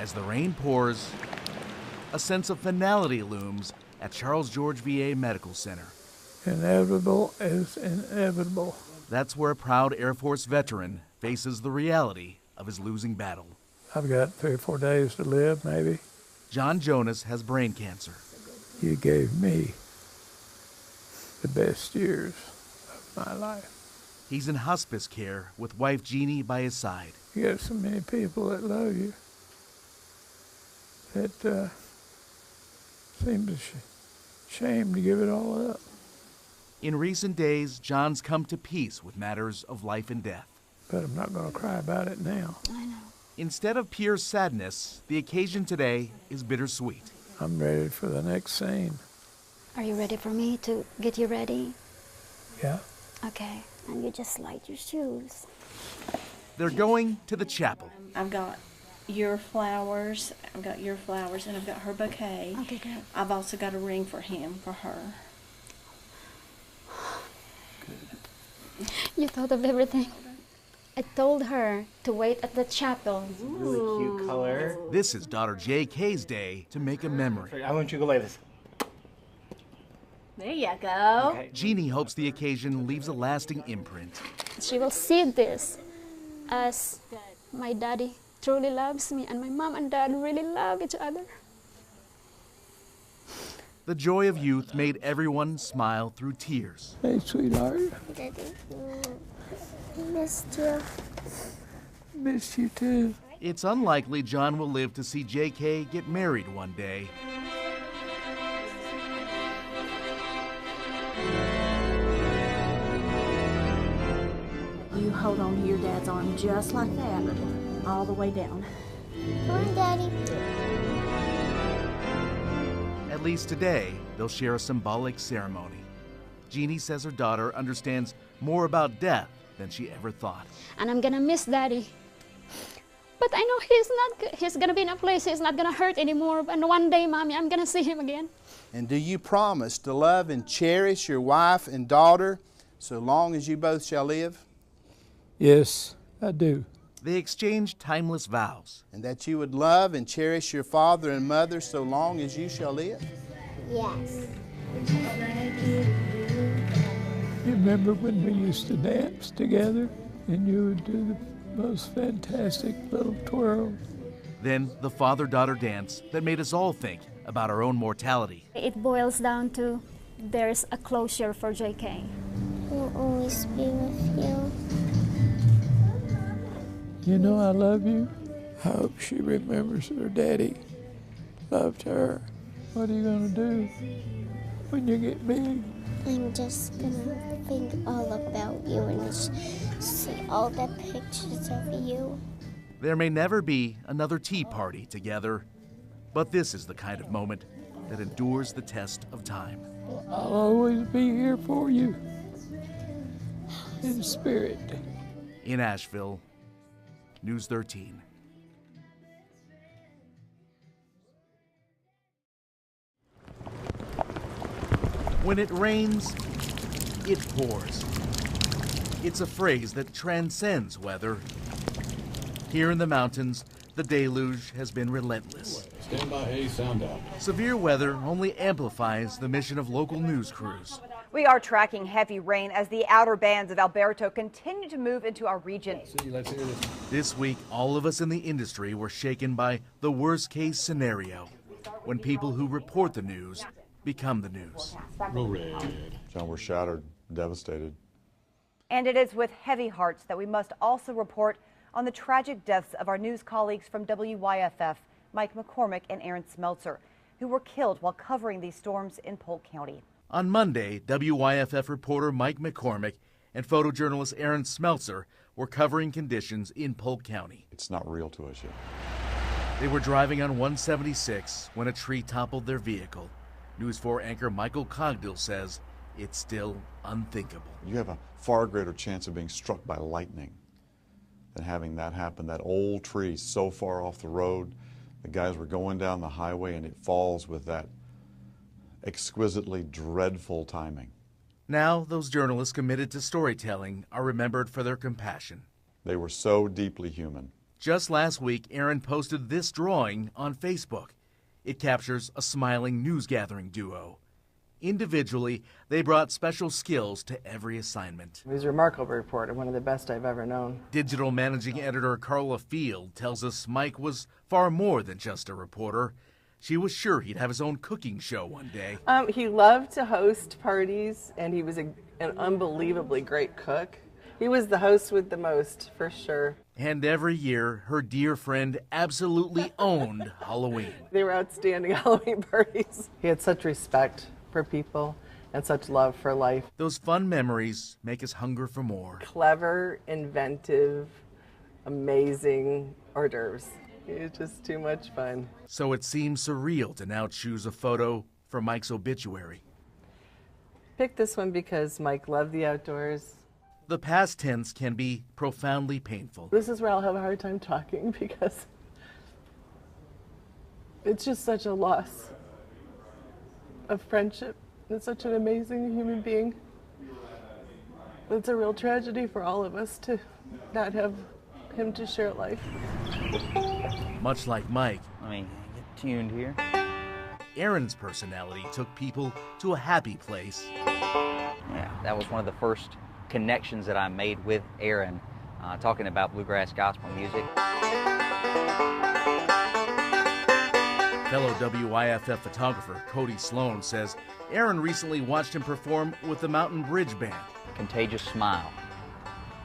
As the rain pours, a sense of finality looms at Charles George VA Medical Center. Inevitable is inevitable. That's where a proud Air Force veteran faces the reality of his losing battle. I've got 3 or 4 days to live, maybe. John Jonas has brain cancer. You gave me the best years of my life. He's in hospice care with wife Jeannie by his side. You got so many people that love you that seems a shame to give it all up. In recent days, John's come to peace with matters of life and death. But I'm not going to cry about it now. I know. Instead of pure sadness, the occasion today is bittersweet. I'm ready for the next scene. Are you ready for me to get you ready? Yeah? Okay. And you just slide your shoes. They're going to the chapel. I've got your flowers, and I've got her bouquet. Okay, good. I've also got a ring for him, for her. You thought of everything. I told her to wait at the chapel. Really cute color. This is daughter J.K.'s day to make a memory. I want you to go like this. There you go. Okay. Jeannie hopes the occasion leaves a lasting imprint. She will see this as my daddy truly loves me and my mom and dad really love each other. The joy of youth made everyone smile through tears. Hey, sweetheart. Daddy, I missed you. Miss you too. It's unlikely John will live to see J.K. get married one day. You hold on to your dad's arm just like that, all the way down. Come on, Daddy. At least today, they'll share a symbolic ceremony. Jeannie says her daughter understands more about death than she ever thought. And I'm gonna miss daddy. But I know he's gonna be in a place he's not gonna hurt anymore. And one day, Mommy, I'm gonna see him again. And do you promise to love and cherish your wife and daughter so long as you both shall live? Yes, I do. They exchange timeless vows. And that you would love and cherish your father and mother so long as you shall live? Yes. You remember when we used to dance together and you would do the most fantastic little twirl? Then the father-daughter dance that made us all think about our own mortality. It boils down to there's a closure for JK. We'll always be with you. You know I love you. I hope she remembers her daddy loved her. What are you gonna do when you get big? I'm just gonna think all about you and see all the pictures of you. There may never be another tea party together, but this is the kind of moment that endures the test of time. I'll always be here for you. In spirit. In Asheville, News 13. When it rains, it pours. It's a phrase that transcends weather. Here in the mountains, the deluge has been relentless. Stand by, hey, sound out. Severe weather only amplifies the mission of local news crews. We are tracking heavy rain as the outer bands of Alberto continue to move into our region. Let's hear this. This week, all of us in the industry were shaken by the worst-case scenario, when people who report the news become the news. Roll red. John, we're shattered, devastated. And it is with heavy hearts that we must also report on the tragic deaths of our news colleagues from WYFF, Mike McCormick and Aaron Smeltzer, who were killed while covering these storms in Polk County. On Monday, WYFF reporter Mike McCormick and photojournalist Aaron Smeltzer were covering conditions in Polk County. It's not real to us yet. They were driving on 176 when a tree toppled their vehicle. News 4 anchor Michael Cogdill says it's still unthinkable. You have a far greater chance of being struck by lightning than having that happen. That old tree so far off the road, the guys were going down the highway and it falls with that exquisitely dreadful timing. Now, those journalists committed to storytelling are remembered for their compassion. They were so deeply human. Just last week, Aaron posted this drawing on Facebook. It captures a smiling news-gathering duo. Individually, they brought special skills to every assignment. He was a remarkable reporter, one of the best I've ever known. Digital managing editor Carla Field tells us Mike was far more than just a reporter. She was sure he'd have his own cooking show one day. He loved to host parties, and he was an unbelievably great cook. He was the host with the most, for sure. And every year, her dear friend absolutely owned Halloween. They were outstanding Halloween parties. He had such respect for people and such love for life. Those fun memories make us hunger for more. Clever, inventive, amazing hors d'oeuvres. It's just too much fun. So it seems surreal to now choose a photo for Mike's obituary. Picked this one because Mike loved the outdoors. The past tense can be profoundly painful. This is where I'll have a hard time talking because it's just such a loss of friendship. It's such an amazing human being. It's a real tragedy for all of us to not have him to share life. Much like Mike, Let me get tuned here. Aaron's personality took people to a happy place. Yeah, that was one of the first connections that I made with Aaron, talking about bluegrass gospel music. Fellow WIFF photographer Cody Sloan says Aaron recently watched him perform with the Mountain Bridge Band. Contagious smile.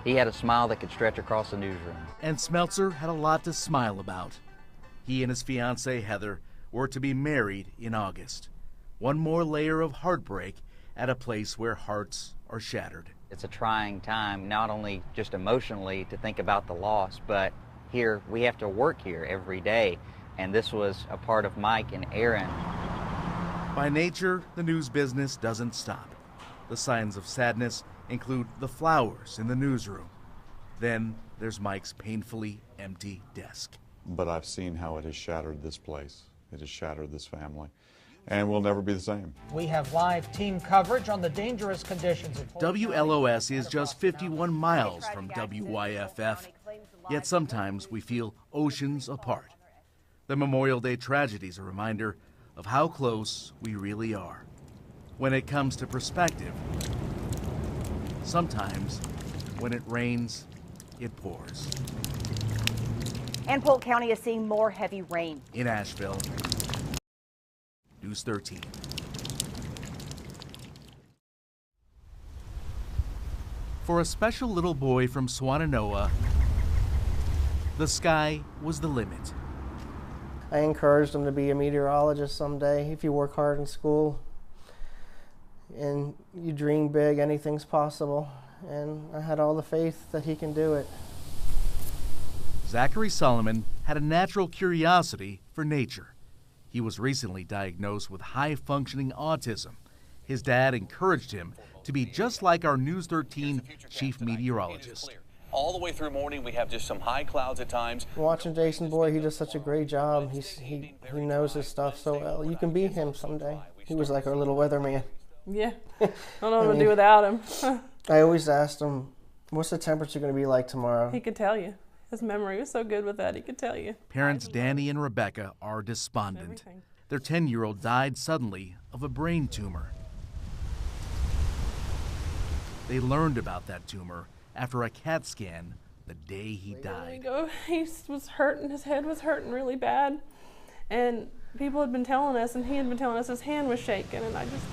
He had a smile that could stretch across the newsroom. And Smeltzer had a lot to smile about. He and his fiancée Heather were to be married in August. One more layer of heartbreak at a place where hearts are shattered. It's a trying time, not only just emotionally to think about the loss, but here we have to work here every day. And this was a part of Mike and Aaron. By nature, the news business doesn't stop. The signs of sadness include the flowers in the newsroom. Then there's Mike's painfully empty desk. But I've seen how it has shattered this place. It has shattered this family. And we'll never be the same. We have live team coverage on the dangerous conditions. WLOS is just 51 miles from WYFF, yet sometimes we feel oceans apart. The Memorial Day tragedy is a reminder of how close we really are. When it comes to perspective, sometimes when it rains, it pours. And Polk County is seeing more heavy rain. In Asheville, News 13. For a special little boy from Swannanoa, the sky was the limit. I encouraged him to be a meteorologist someday. If you work hard in school and you dream big, anything's possible. And I had all the faith that he can do it. Zachary Solomon had a natural curiosity for nature. He was recently diagnosed with high-functioning autism. His dad encouraged him to be just like our News 13 chief meteorologist. All the way through morning, we have just some high clouds at times. Watching Jason Boy, he does such a great job. He knows his stuff so well. You can be him someday. He was like our little weatherman. Yeah, I don't know what to do without him. I always asked him, what's the temperature going to be like tomorrow? He could tell you. His memory was so good with that, he could tell you. Parents Danny and Rebecca are despondent. Their 10-year-old died suddenly of a brain tumor. They learned about that tumor after a CAT scan the day he died. He was hurting, his head was hurting really bad. And people had been telling us, and he had been telling us his hand was shaking, and I just...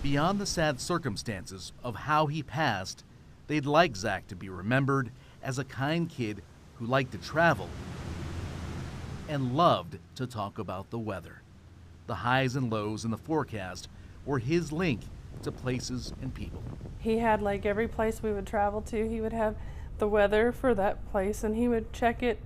Beyond the sad circumstances of how he passed, they'd like Zach to be remembered as a kind kid who liked to travel and loved to talk about the weather. The highs and lows in the forecast were his link to places and people. He had, like, every place we would travel to, he would have the weather for that place, and he would check it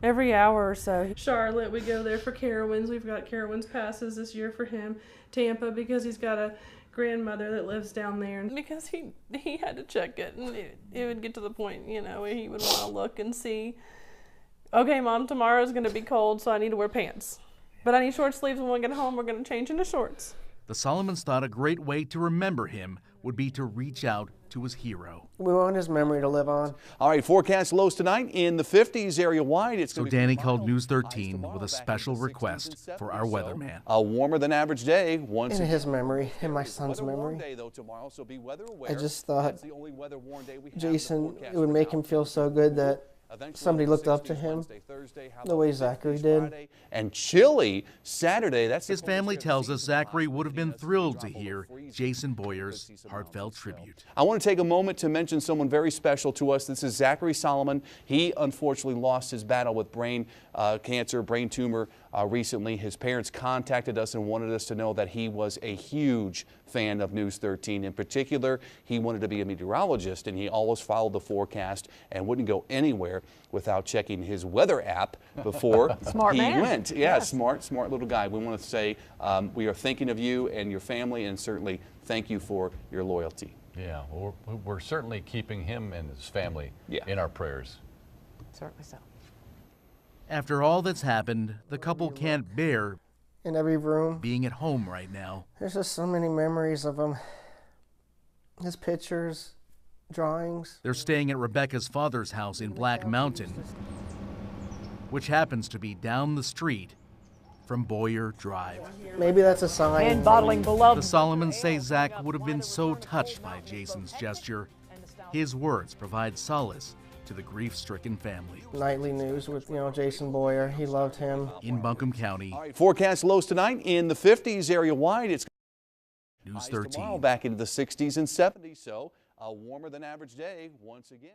every hour or so. Charlotte, we go there for Carowinds. We've got Carowinds passes this year for him. Tampa, because he's got a grandmother that lives down there, and because he had to check it, and it would get to the point, you know, where he would want to look and see, okay, Mom, tomorrow's going to be cold, so I need to wear pants. But I need short sleeves when we get home. We're going to change into shorts. The Solomons thought a great way to remember him would be to reach out to his hero. We want his memory to live on. All right, forecast lows tonight in the 50s area wide. It's So Danny called News 13 with a special request for our weatherman. A warmer than average day once in his memory, in my son's memory. I just thought Jason, it would make him feel so good that somebody looked up to him the way Zachary did. And chilly Saturday. His family tells us Zachary would have been thrilled to hear Jason Boyer's heartfelt tribute. I want to take a moment to mention someone very special to us. This is Zachary Solomon. He unfortunately lost his battle with brain cancer, brain tumor recently. His parents contacted us and wanted us to know that he was a huge fan of News 13. In particular, he wanted to be a meteorologist, and he always followed the forecast and wouldn't go anywhere without checking his weather app before Smart he man. went. Yeah, yes. Smart little guy. We want to say we are thinking of you and your family, and certainly thank you for your loyalty. Yeah, well, we're certainly keeping him and his family in our prayers. Certainly so. After all that's happened, the couple can't bear in every room being at home right now. There's just so many memories of him. His pictures, drawings. They're staying at Rebecca's father's house in Black Mountain, which happens to be down the street from Boyer Drive. Maybe that's a sign. And bottling beloved. The Solomons say Zach would have been so touched by Jason's gesture. His words provide solace to the grief-stricken family. Nightly news with, Jason Boyer. He loved him. In Buncombe County. All right, forecast lows tonight in the 50s area wide. It's News 13. Tomorrow back into the 60s and 70s, so a warmer than average day once again.